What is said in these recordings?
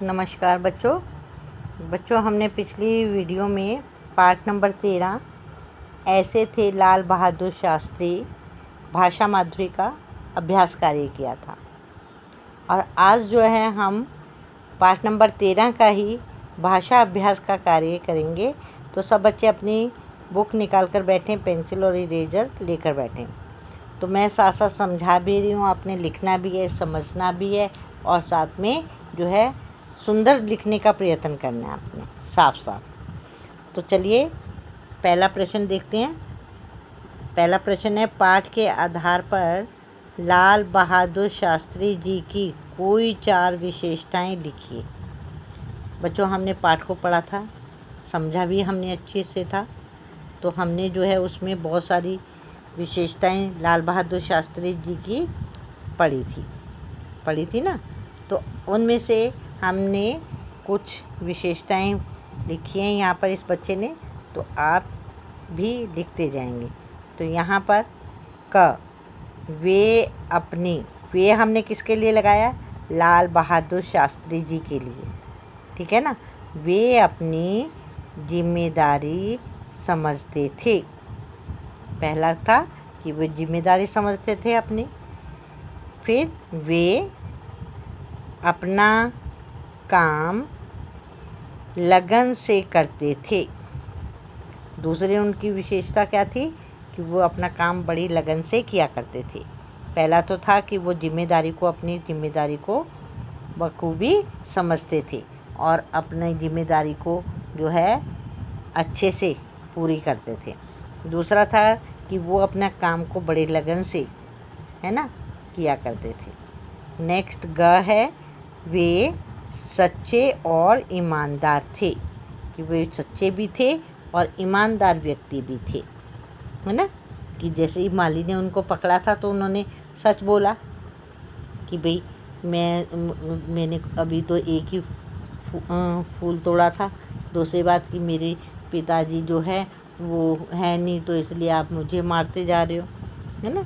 नमस्कार बच्चों हमने पिछली वीडियो में पार्ट नंबर 13 ऐसे थे लाल बहादुर शास्त्री भाषा माधुरी का अभ्यास कार्य किया था। और आज जो है हम पार्ट नंबर 13 का ही भाषा अभ्यास का कार्य करेंगे। तो सब बच्चे अपनी बुक निकाल कर बैठें, पेंसिल और इरेजर लेकर बैठें। तो मैं साथ साथ समझा भी रही हूँ, आपने लिखना भी है, समझना भी है और साथ में जो है सुंदर लिखने का प्रयत्न करना है आपने, साफ साफ। तो चलिए पहला प्रश्न देखते हैं। पहला प्रश्न है, पाठ के आधार पर लाल बहादुर शास्त्री जी की कोई 4 विशेषताएं लिखिए। बच्चों हमने पाठ को पढ़ा था, समझा भी हमने अच्छे से था। तो हमने जो है उसमें बहुत सारी विशेषताएं लाल बहादुर शास्त्री जी की पढ़ी थी ना। तो उनमें से हमने कुछ विशेषताएं लिखी हैं यहाँ पर इस बच्चे ने, तो आप भी लिखते जाएंगे। तो यहाँ पर वे हमने किसके लिए लगाया? लाल बहादुर शास्त्री जी के लिए, ठीक है ना। वे अपनी जिम्मेदारी समझते थे। पहला था कि वे जिम्मेदारी समझते थे अपनी। फिर वे अपना काम लगन से करते थे। दूसरी उनकी विशेषता क्या थी? कि वो अपना काम बड़ी लगन से किया करते थे। पहला तो था कि वो अपनी जिम्मेदारी को बखूबी समझते थे और अपनी जिम्मेदारी को जो है अच्छे से पूरी करते थे। दूसरा था कि वो अपना काम को बड़ी लगन से, है ना, किया करते थे। नेक्स्ट है, वे सच्चे और ईमानदार थे। कि वे सच्चे भी थे और ईमानदार व्यक्ति भी थे, है ना। कि जैसे ही माली ने उनको पकड़ा था तो उन्होंने सच बोला कि भाई मैंने अभी तो एक ही फूल तोड़ा था। दूसरी बात कि मेरे पिताजी जो है वो है नहीं, तो इसलिए आप मुझे मारते जा रहे हो, है ना।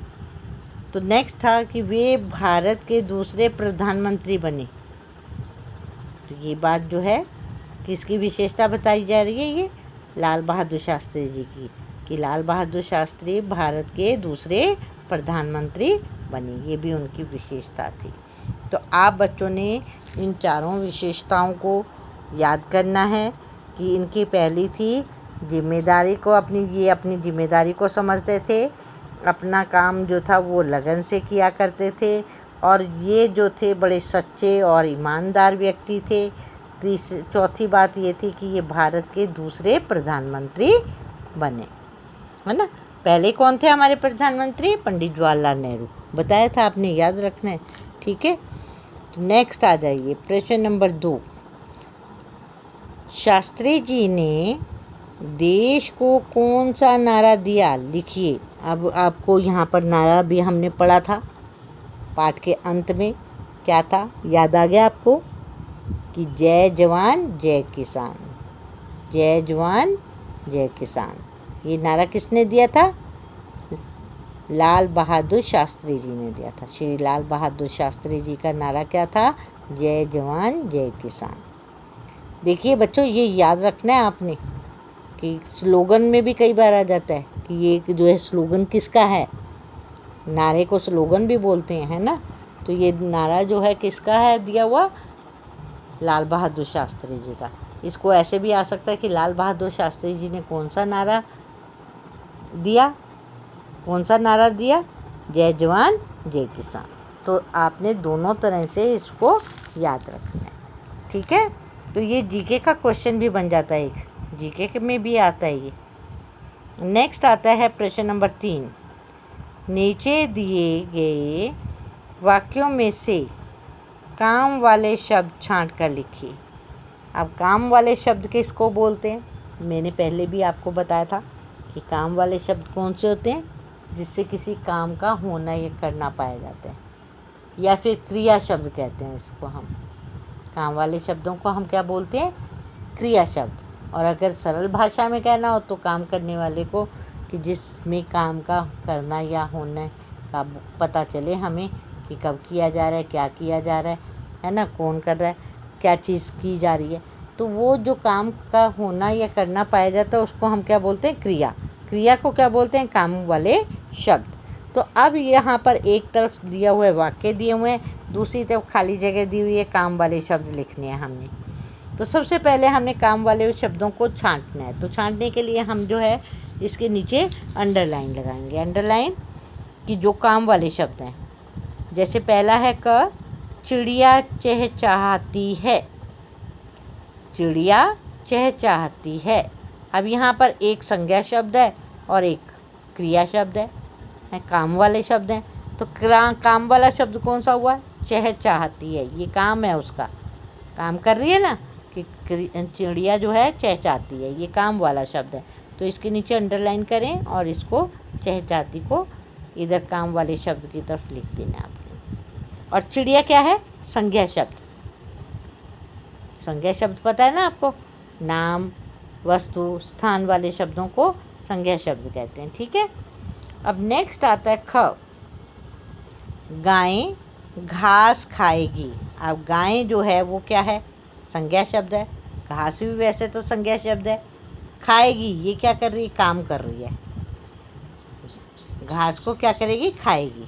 तो नेक्स्ट था कि वे भारत के दूसरे प्रधानमंत्री बने। तो ये बात जो है किसकी विशेषता बताई जा रही है? ये लाल बहादुर शास्त्री जी की, कि लाल बहादुर शास्त्री भारत के दूसरे प्रधानमंत्री बने। ये भी उनकी विशेषता थी। तो आप बच्चों ने इन चारों विशेषताओं को याद करना है कि इनकी पहली थी जिम्मेदारी को, अपनी जिम्मेदारी को समझते थे, अपना काम जो था वो लगन से किया करते थे, और ये जो थे बड़े सच्चे और ईमानदार व्यक्ति थे। चौथी बात ये थी कि ये भारत के दूसरे प्रधानमंत्री बने, है ना। पहले कौन थे हमारे प्रधानमंत्री? पंडित जवाहरलाल नेहरू। बताया था आपने, याद रखना है, ठीक है। तो नेक्स्ट आ जाइए, प्रश्न नंबर 2। शास्त्री जी ने देश को कौन सा नारा दिया? लिखिए। अब आपको यहाँ पर नारा भी हमने पढ़ा था पाठ के अंत में। क्या था, याद आ गया आपको? कि जय जवान जय किसान, जय जवान जय किसान। ये नारा किसने दिया था? लाल बहादुर शास्त्री जी ने दिया था। श्री लाल बहादुर शास्त्री जी का नारा क्या था? जय जवान जय किसान। देखिए बच्चों, ये याद रखना है आपने कि स्लोगन में भी कई बार आ जाता है कि ये जो है स्लोगन किसका है। नारे को स्लोगन भी बोलते हैं, है ना। तो ये नारा जो है किसका है दिया हुआ? लाल बहादुर शास्त्री जी का। इसको ऐसे भी आ सकता है कि लाल बहादुर शास्त्री जी ने कौन सा नारा दिया? जय जवान जय किसान। तो आपने दोनों तरह से इसको याद रखना है, ठीक है। तो ये जीके का क्वेश्चन भी बन जाता है, एक जीके में भी आता है ये। नेक्स्ट आता है प्रश्न नंबर 3। नीचे दिए गए वाक्यों में से काम वाले शब्द छांट कर लिखिए। अब काम वाले शब्द किसको बोलते हैं? मैंने पहले भी आपको बताया था कि काम वाले शब्द कौन से होते हैं? जिससे किसी काम का होना या करना पाया जाता है, या फिर क्रिया शब्द कहते हैं इसको हम। काम वाले शब्दों को हम क्या बोलते हैं? क्रिया शब्द। और अगर सरल भाषा में कहना हो तो काम करने वाले को, कि जिसमें काम का करना या होना का पता चले हमें कि कब किया जा रहा है, क्या किया जा रहा है ना, कौन कर रहा है, क्या चीज़ की जा रही है। तो वो जो काम का होना या करना पाया जाता है उसको हम क्या बोलते हैं, क्रिया। क्रिया को क्या बोलते हैं, काम वाले शब्द। तो अब यहाँ पर एक तरफ दिया हुआ है वाक्य दिए हुए हैं, दूसरी तरफ खाली जगह दी हुई है, काम वाले शब्द लिखने हैं हमने। तो सबसे पहले हमने काम वाले शब्दों को छांटना है। तो छांटने के लिए हम जो है इसके नीचे अंडरलाइन लगाएंगे। अंडरलाइन कि जो काम वाले शब्द हैं, जैसे पहला है क, चिड़िया चहचहाती है। चिड़िया चहचहाती है। अब यहाँ पर एक संज्ञा शब्द है और एक क्रिया शब्द है, काम वाले शब्द हैं। तो काम वाला शब्द कौन सा हुआ, चहचहाती है। ये काम है, उसका काम कर रही है ना, कि चिड़िया जो है चहचहाती है, ये काम वाला शब्द है। तो इसके नीचे अंडरलाइन करें और इसको चहचहाती को इधर काम वाले शब्द की तरफ लिख देना आपको। और चिड़िया क्या है, संज्ञा शब्द। संज्ञा शब्द पता है ना आपको, नाम, वस्तु, स्थान वाले शब्दों को संज्ञा शब्द कहते हैं। ठीक है। अब नेक्स्ट आता है ख, गाय घास खाएगी। अब गाय जो है वो क्या है, संज्ञा शब्द है। घास भी वैसे तो संज्ञा शब्द है। खाएगी, ये क्या कर रही है, काम कर रही है। घास को क्या करेगी, खाएगी,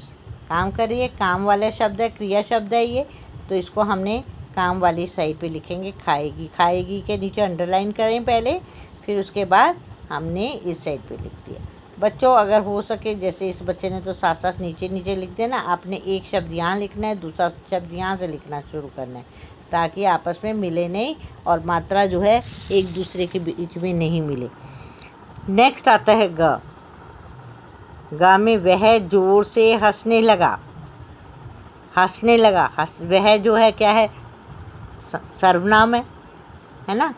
काम कर रही है, काम वाला शब्द है, क्रिया शब्द है ये। तो इसको हमने काम वाली साइड पे लिखेंगे, खाएगी। खाएगी के नीचे अंडरलाइन करें पहले, फिर उसके बाद हमने इस साइड पे लिख दिया। बच्चों अगर हो सके, जैसे इस बच्चे ने तो साथ साथ नीचे नीचे लिख देना, आपने एक शब्द यहाँ लिखना है, दूसरा शब्द यहाँ से लिखना शुरू करना है, ताकि आपस में मिले नहीं और मात्रा जो है एक दूसरे के बीच में नहीं मिले। नेक्स्ट आता है ग। ग में वह जोर से हंसने लगा। हंसने लगा, वह जो है क्या है, सर्वनाम है ना।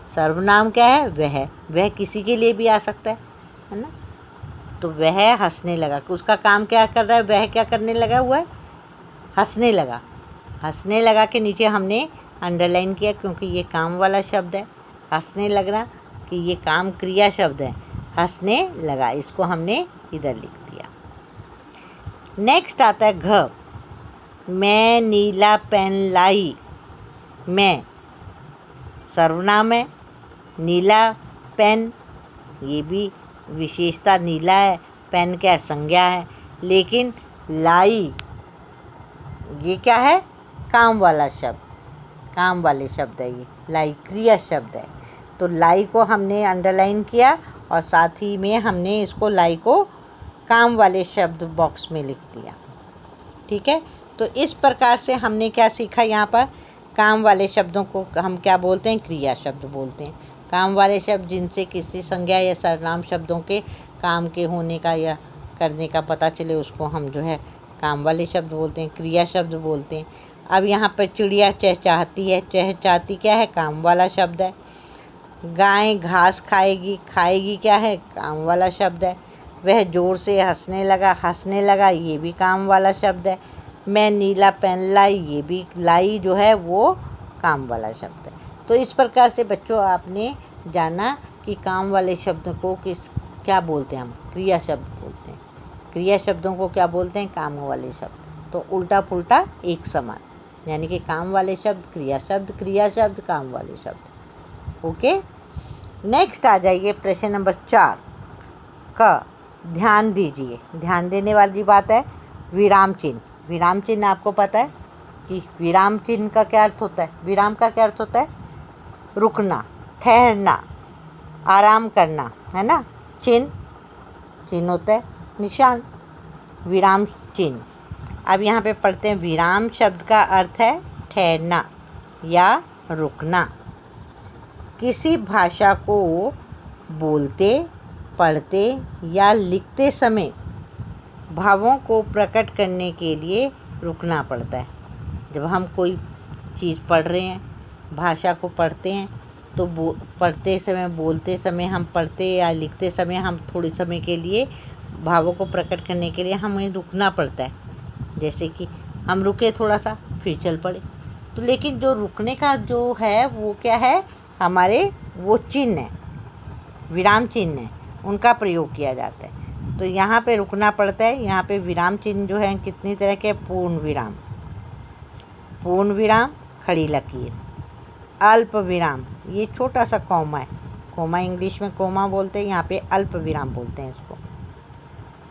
सर्वनाम क्या है, वह किसी के लिए भी आ सकता है ना। तो वह हंसने लगा, उसका काम क्या कर रहा है, वह क्या करने लगा हुआ है, हंसने लगा। हंसने लगा के नीचे हमने अंडरलाइन किया क्योंकि ये काम वाला शब्द है। हंसने लगना कि ये काम क्रिया शब्द है, हंसने लगा, इसको हमने इधर लिख दिया। नेक्स्ट आता है घ। मैं नीला पेन लाई। मैं सर्वनाम है, नीला पेन ये भी विशेषता नीला है, पेन क्या संज्ञा है, लेकिन लाई ये क्या है, काम वाला शब्द, काम वाले शब्द है ये। लाई क्रिया शब्द है। तो लाई को हमने अंडरलाइन किया और साथ ही में हमने इसको लाई को काम वाले शब्द बॉक्स में लिख दिया। ठीक है। तो इस प्रकार से हमने क्या सीखा, यहाँ पर काम वाले शब्दों को हम क्या बोलते हैं, क्रिया शब्द बोलते हैं। काम वाले शब्द जिनसे किसी संज्ञा या सर्वनाम शब्दों के काम के होने का या करने का पता चले, उसको हम जो है काम वाले शब्द बोलते हैं, क्रिया शब्द बोलते हैं। अब यहाँ पर चिड़िया चहचहाती है, चहचहाती क्या है, काम वाला शब्द है। गाय घास खाएगी, खाएगी क्या है, काम वाला शब्द है। वह जोर से हंसने लगा, हंसने लगा ये भी काम वाला शब्द है। मैं नीला पेन लाई, ये भी लाई जो है वो काम वाला शब्द है। तो इस प्रकार से बच्चों आपने जाना कि काम वाले शब्द को क्या बोलते हैं, हम क्रिया शब्द बोलते हैं। क्रिया शब्दों को क्या बोलते हैं, काम वाले शब्द। तो उल्टा पुल्टा एक समान, यानी कि काम वाले शब्द क्रिया शब्द, क्रिया शब्द काम वाले शब्द। ओके। नेक्स्ट आ जाइए प्रश्न नंबर 4 का। ध्यान दीजिए, ध्यान देने वाली बात है विराम चिन्ह। विराम चिन्ह आपको पता है कि विराम चिन्ह का क्या अर्थ होता है, विराम का क्या अर्थ होता है, रुकना, ठहरना, आराम करना, है ना। चिन्ह होता है निशान, विराम चिन्ह। अब यहाँ पे पढ़ते हैं, विराम शब्द का अर्थ है ठहरना या रुकना। किसी भाषा को बोलते, पढ़ते या लिखते समय भावों को प्रकट करने के लिए रुकना पड़ता है। जब हम कोई चीज़ पढ़ रहे हैं, भाषा को पढ़ते हैं, तो पढ़ते समय, बोलते समय, हम पढ़ते या लिखते समय हम थोड़े समय के लिए भावों को प्रकट करने के लिए हमें रुकना पड़ता है। जैसे कि हम रुके थोड़ा सा, फिर चल पड़े। तो लेकिन जो रुकने का जो है वो क्या है, हमारे वो चिन्ह है, विराम चिन्ह है, उनका प्रयोग किया जाता है। तो यहाँ पे रुकना पड़ता है। यहाँ पे विराम चिन्ह जो है कितनी तरह के, पूर्ण विराम, पूर्ण विराम, खड़ी लकीर, अल्प विराम, ये छोटा सा कॉमा है, कॉमा इंग्लिश में कॉमा बोलते हैं, यहाँ पे अल्प विराम बोलते हैं इसको।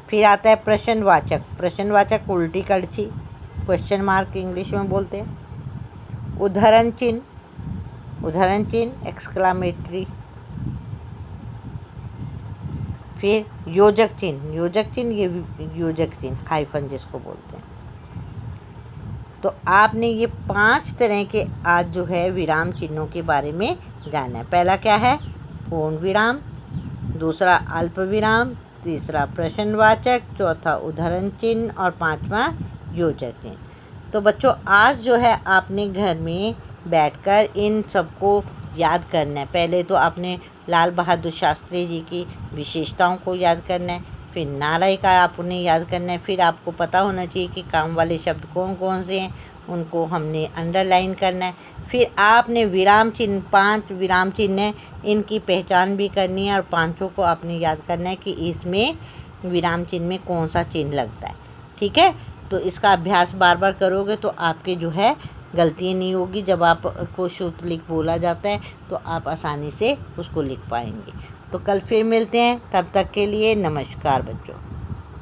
फिर आता है प्रश्नवाचक, प्रश्नवाचक उल्टी कड़छी, क्वेश्चन मार्क इंग्लिश में बोलते हैं। उद्धरण चिन्ह, उद्धरण चिन्ह एक्सक्लामेटरी। फिर योजक चिन्ह, योजक चिन्ह ये योजक चिन्ह हाइफन जिसको बोलते हैं। तो आपने ये 5 तरह के आज जो है विराम चिन्हों के बारे में जाना है। पहला क्या है? पूर्ण विराम, दूसरा अल्प विराम, तीसरा प्रश्नवाचक, चौथा उद्धरण चिन्ह और पांचवा योजक चिन्ह। तो बच्चों आज जो है आपने घर में बैठकर इन सबको याद करना है। पहले तो आपने लाल बहादुर शास्त्री जी की विशेषताओं को याद करना है, फिर नारा का आपने याद करना है, फिर आपको पता होना चाहिए कि काम वाले शब्द कौन कौन से हैं, उनको हमने अंडरलाइन करना है। फिर आपने विराम चिन्ह, 5 विराम चिन्ह हैं, इनकी पहचान भी करनी है और पांचों को आपने याद करना है कि इसमें विराम चिन्ह में कौन सा चिन्ह लगता है। ठीक है, तो इसका अभ्यास बार बार करोगे तो आपके जो है गलतियाँ नहीं होगी। जब आपको शुद्ध लिख बोला जाता है तो आप आसानी से उसको लिख पाएंगे। तो कल फिर मिलते हैं, तब तक के लिए नमस्कार बच्चों।